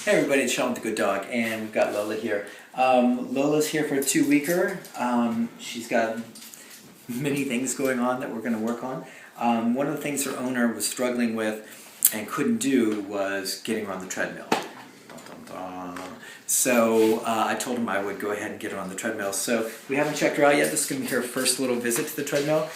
Hey everybody, it's Sean with the Good Dog, and we've got Lola here. Lola's here for a 2-weeker. She's got many things going on that we're going to work on. One of the things her owner was struggling with and couldn't do was getting her on the treadmill. So I told him I would go ahead and get her on the treadmill. So we haven't checked her out yet. This is going to be her first little visit to the treadmill.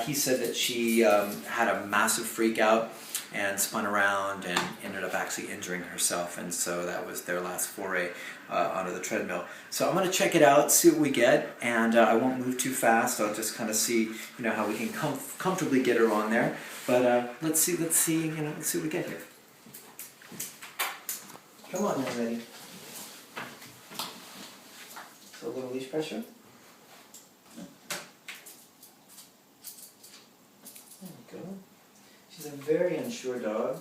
He said that she had a massive freak out and spun around and ended up actually injuring herself, and so that was their last foray onto the treadmill. So I'm going to check it out, see what we get, and I won't move too fast. I'll just kind of see, how we can comfortably get her on there. But let's see what we get here. Come on, now, ready. So a little leash pressure. There we go. She's a very unsure dog,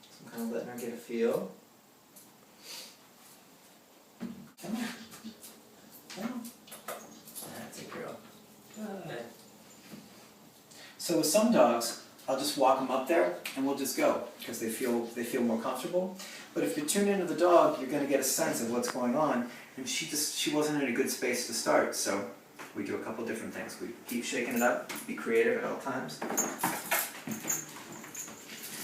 so I'm kind of letting her get a feel. Come on. Come on. That's a girl. Good. So with some dogs, I'll just walk them up there and we'll just go because they feel more comfortable. But if you tune into the dog, you're going to get a sense of what's going on, and she wasn't in a good space to start. So we do a couple different things. We keep shaking it up, be creative at all times.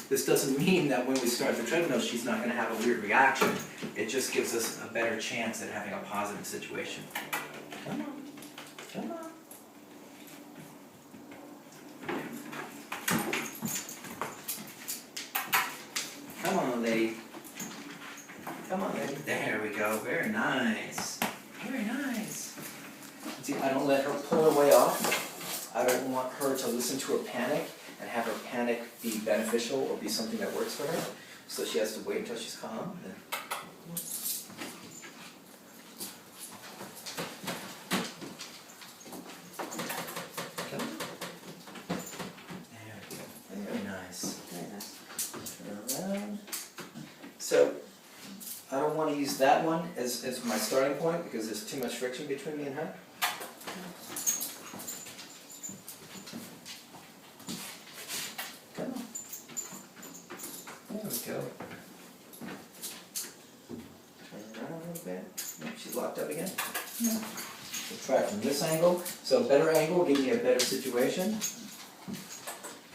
This doesn't mean that when we start the treadmill she's not going to have a weird reaction. It just gives us a better chance at having a positive situation. Come on. Come on. Come on, lady. Come on, lady. There we go. Very nice. Very nice. See, I don't let her pull her way off. I don't want her to listen to her panic and have her panic be beneficial or be something that works for her. So she has to wait until she's calm. Then. There we go. Very nice. Very nice. Turn around. So I don't want to use that one as my starting point because there's too much friction between me and her. There we go. Turn around a little bit. Nope, she's locked up again. No. We'll try it from this angle. So a better angle will give me a better situation.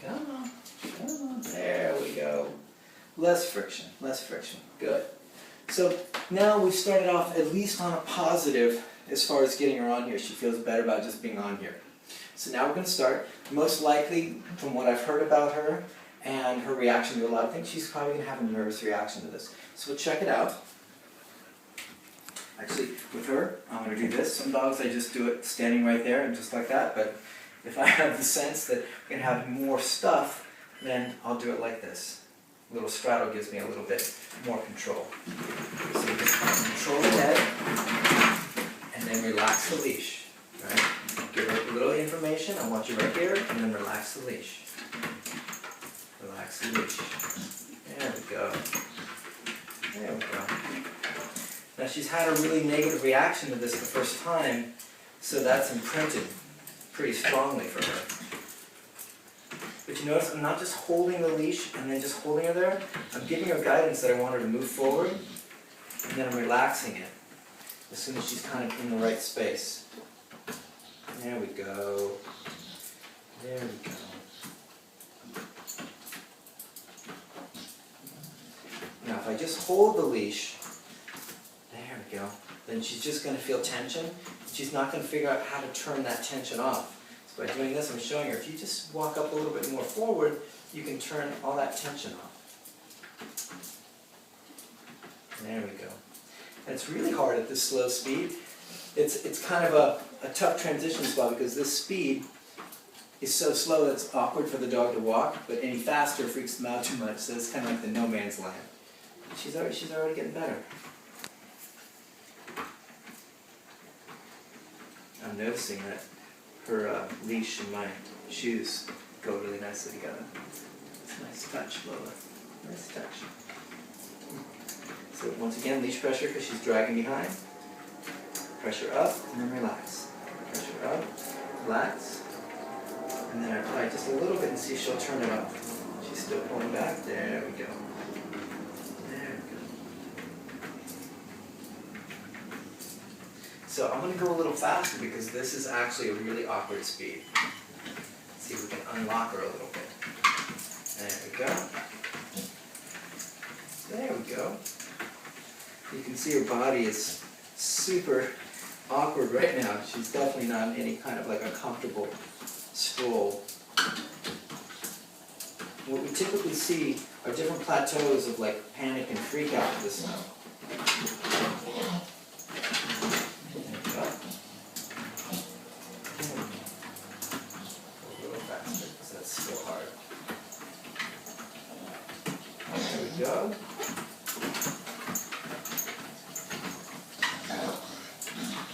Come on. Come on. There we go. Less friction. Less friction. Good. So now we've started off at least on a positive as far as getting her on here. She feels better about just being on here. So now we're going to start. Most likely, from what I've heard about her, and her reaction to a lot of things, she's probably going to have a nervous reaction to this. So we'll check it out. Actually, with her, I'm going to do this. Some dogs, I just do it standing right there and just like that. But if I have the sense that we're going to have more stuff, then I'll do it like this. A little straddle gives me a little bit more control. So you just control the head, and then relax the leash. Right? Give her a little information. I want you right here, and then relax the leash. Relax the leash. There we go. There we go. Now she's had a really negative reaction to this the first time, so that's imprinted pretty strongly for her. But you notice I'm not just holding the leash and then just holding her there. I'm giving her guidance that I want her to move forward, and then I'm relaxing it as soon as she's kind of in the right space. There we go. There we go. Now if I just hold the leash, there we go, then she's just going to feel tension. She's not going to figure out how to turn that tension off. So by doing this, I'm showing her, if you just walk up a little bit more forward, you can turn all that tension off. There we go. And it's really hard at this slow speed. It's kind of a tough transition spot because this speed is so slow that it's awkward for the dog to walk, but any faster freaks them out too much, so it's kind of like the no man's land. She's already getting better. I'm noticing that her leash and my shoes go really nicely together. It's a nice touch, Lola. Nice touch. So once again, leash pressure because she's dragging behind. Pressure up and then relax. Pressure up, relax, and then I apply just a little bit and see if she'll turn it off. She's still pulling back. There we go. There we go. So I'm going to go a little faster because this is actually a really awkward speed. Let's see if we can unlock her a little bit. There we go. There we go. You can see her body is super awkward right now. She's definitely not in any kind of like a comfortable stroll. What we typically see are different plateaus of like panic and freak out with the snow. There we go. A little faster because that's still hard. There we go.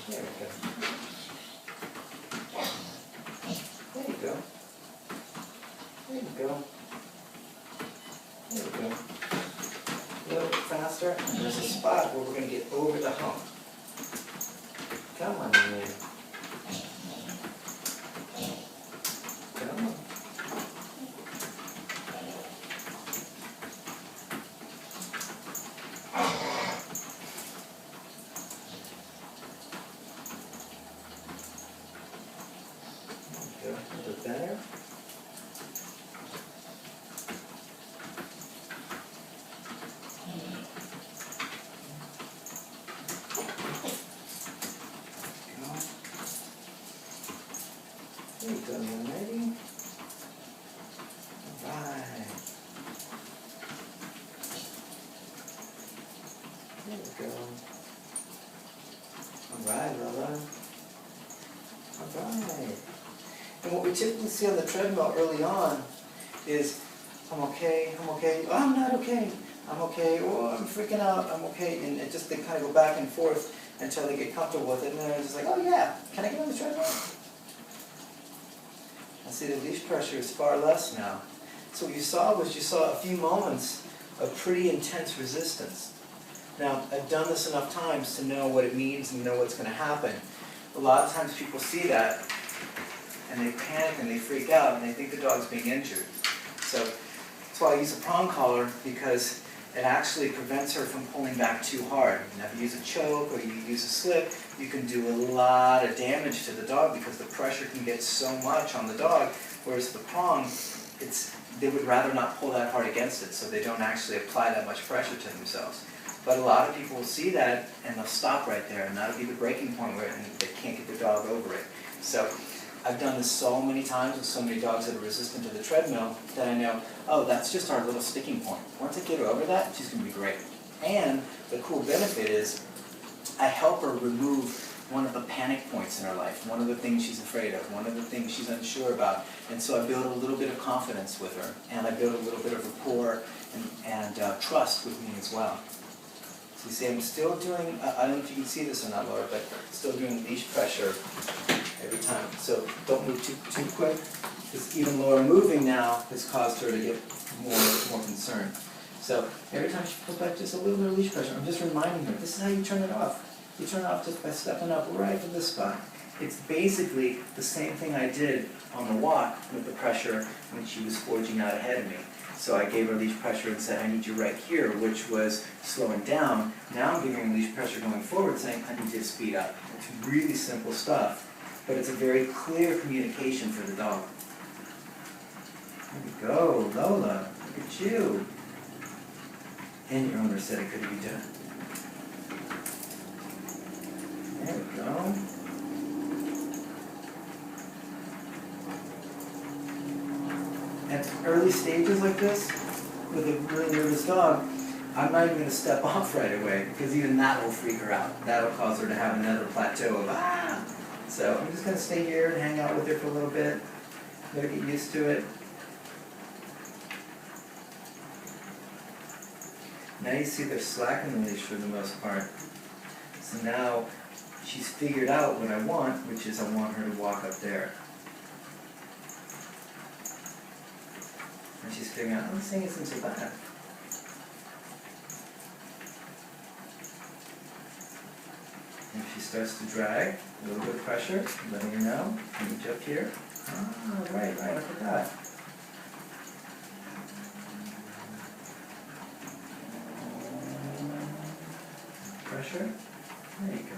There we go. There you go. There you go. There we go. A little bit faster, and there's a spot where we're going to get over the hump. Come on, man. Come on. There we go. A little bit better. There you go, young lady. Alright. There we go. Alright, Lola. Alright. And what we typically see on the treadmill early on is, I'm okay, oh, I'm not okay, I'm okay, oh, I'm freaking out, I'm okay. And it just, they kind of go back and forth until they get comfortable with it. And then they're just like, oh yeah, can I get on the treadmill? I see the leash pressure is far less now. So what you saw was a few moments of pretty intense resistance. Now, I've done this enough times to know what it means and know what's going to happen. A lot of times people see that and they panic and they freak out and they think the dog's being injured. So that's why I use a prong collar, because it actually prevents her from pulling back too hard. Now, if you use a choke or you use a slip, you can do a lot of damage to the dog because the pressure can get so much on the dog, whereas the prong, they would rather not pull that hard against it, so they don't actually apply that much pressure to themselves. But a lot of people will see that and they'll stop right there, and that'll be the breaking point where they can't get the dog over it. So I've done this so many times with so many dogs that are resistant to the treadmill that I know, oh, that's just our little sticking point. Once I get her over that, she's going to be great. And the cool benefit is I help her remove one of the panic points in her life, one of the things she's afraid of, one of the things she's unsure about. And so I build a little bit of confidence with her, and I build a little bit of rapport and trust with me as well. So you see, I'm still doing, I don't know if you can see this or not, Laura, but still doing leash pressure every time. So don't move too quick, because even Laura moving now has caused her to get more concerned. So every time she pulls back just a little bit of leash pressure, I'm just reminding her, this is how you turn it off. You turn it off just by stepping up right to this spot. It's basically the same thing I did on the walk with the pressure when she was forging out ahead of me. So I gave her leash pressure and said, I need you right here, which was slowing down. Now I'm giving her leash pressure going forward, saying, I need you to speed up. It's really simple stuff, but it's a very clear communication for the dog. There we go, Lola, look at you. And your owner said it could be done. There we go. At early stages like this, with a really nervous dog, I'm not even going to step off right away, because even that will freak her out. That'll cause her to have another plateau of, ah! So I'm just going to stay here and hang out with her for a little bit, let her get used to it. Now you see they're slacking the leash for the most part. So now she's figured out what I want, which is I want her to walk up there. And she's figuring out, oh, this thing isn't so bad. And if she starts to drag, a little bit of pressure, letting her know, reach up here. Oh, right, I forgot. Pressure. There you go.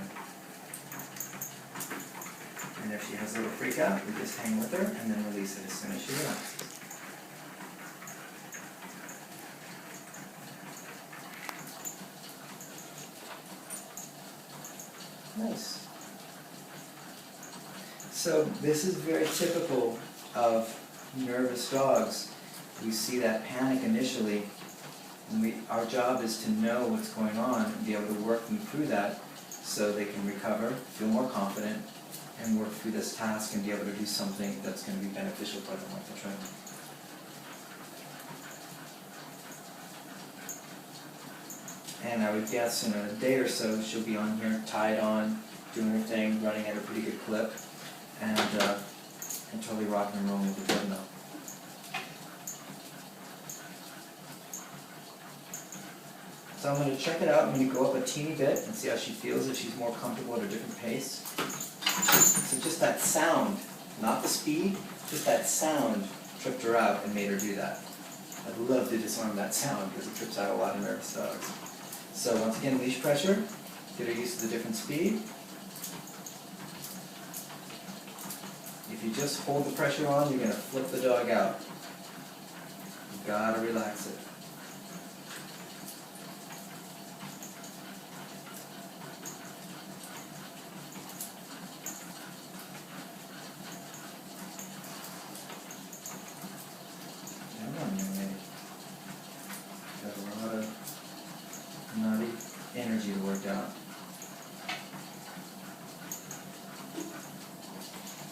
And if she has a little freak out, we just hang with her and then release it as soon as she relaxes. Nice. So this is very typical of nervous dogs. We see that panic initially, and our job is to know what's going on and be able to work them through that so they can recover, feel more confident, and work through this task and be able to do something that's going to be beneficial for them, like the treadmill. And I would guess in a day or so she'll be on here, tied on, doing her thing, running at a pretty good clip, and totally rocking and rolling with the treadmill. So I'm going to check it out. I'm going to go up a teeny bit and see how she feels, if she's more comfortable at a different pace. So just that sound, not the speed, just that sound tripped her out and made her do that. I'd love to disarm that sound because it trips out a lot of nervous dogs. So once again, leash pressure, get her used to the different speed. If you just hold the pressure on, you're going to flip the dog out. You've got to relax it. Got a lot of naughty energy to work out.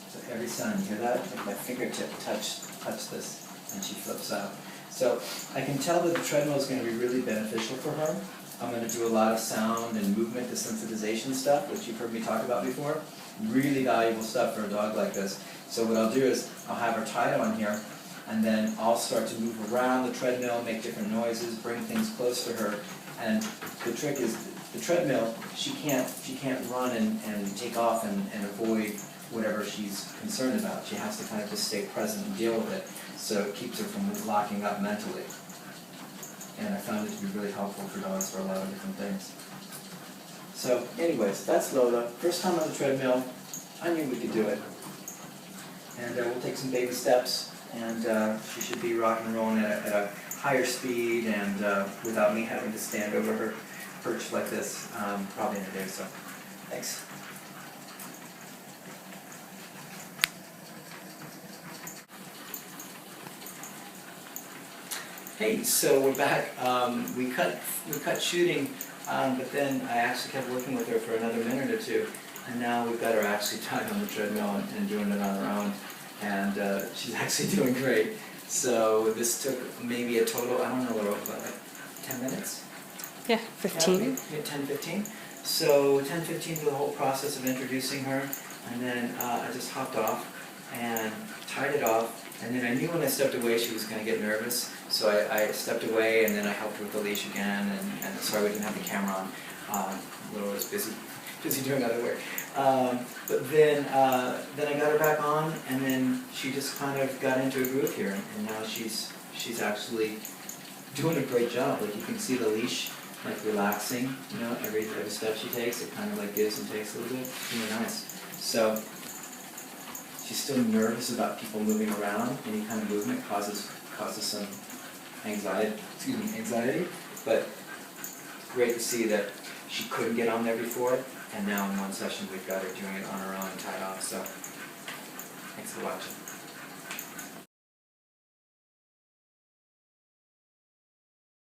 So every sound, you hear that? Like my fingertip touch this, and she flips out. So I can tell that the treadmill is going to be really beneficial for her. I'm going to do a lot of sound and movement desensitization stuff, which you've heard me talk about before. Really valuable stuff for a dog like this. So what I'll do is I'll have her tied on here, and then I'll start to move around the treadmill, make different noises, bring things close to her. And the trick is, the treadmill, she can't run and take off and avoid whatever she's concerned about. She has to kind of just stay present and deal with it, so it keeps her from locking up mentally. And I found it to be really helpful for dogs for a lot of different things. So anyways, that's Lola. First time on the treadmill. I knew we could do it. And we'll take some baby steps, and she should be rocking and rolling at a higher speed and without me having to stand over her perch like this, probably in a day or so. Thanks. Hey, so we're back. We cut shooting, but then I actually kept working with her for another minute or two, and now we've got her actually tied on the treadmill and doing it on her own, and she's actually doing great. So this took maybe a total, I don't know, about like 10 minutes? Yeah, 15. Yeah, 10, 15. So 10, 15 for the whole process of introducing her, and then I just hopped off and tied it off. And then I knew when I stepped away she was going to get nervous, so I stepped away, and then I helped her with the leash again, and sorry we didn't have the camera on. Lola was busy doing other work. But then I got her back on, and then she just kind of got into a groove here, and now she's actually doing a great job. Like you can see the leash like relaxing, you know, every step she takes, it kind of like gives and takes a little bit. It's really nice. So she's still nervous about people moving around. Any kind of movement causes some anxiety. But great to see that she couldn't get on there before, and now in one session we've got her doing it on her own and tied off. So thanks for watching.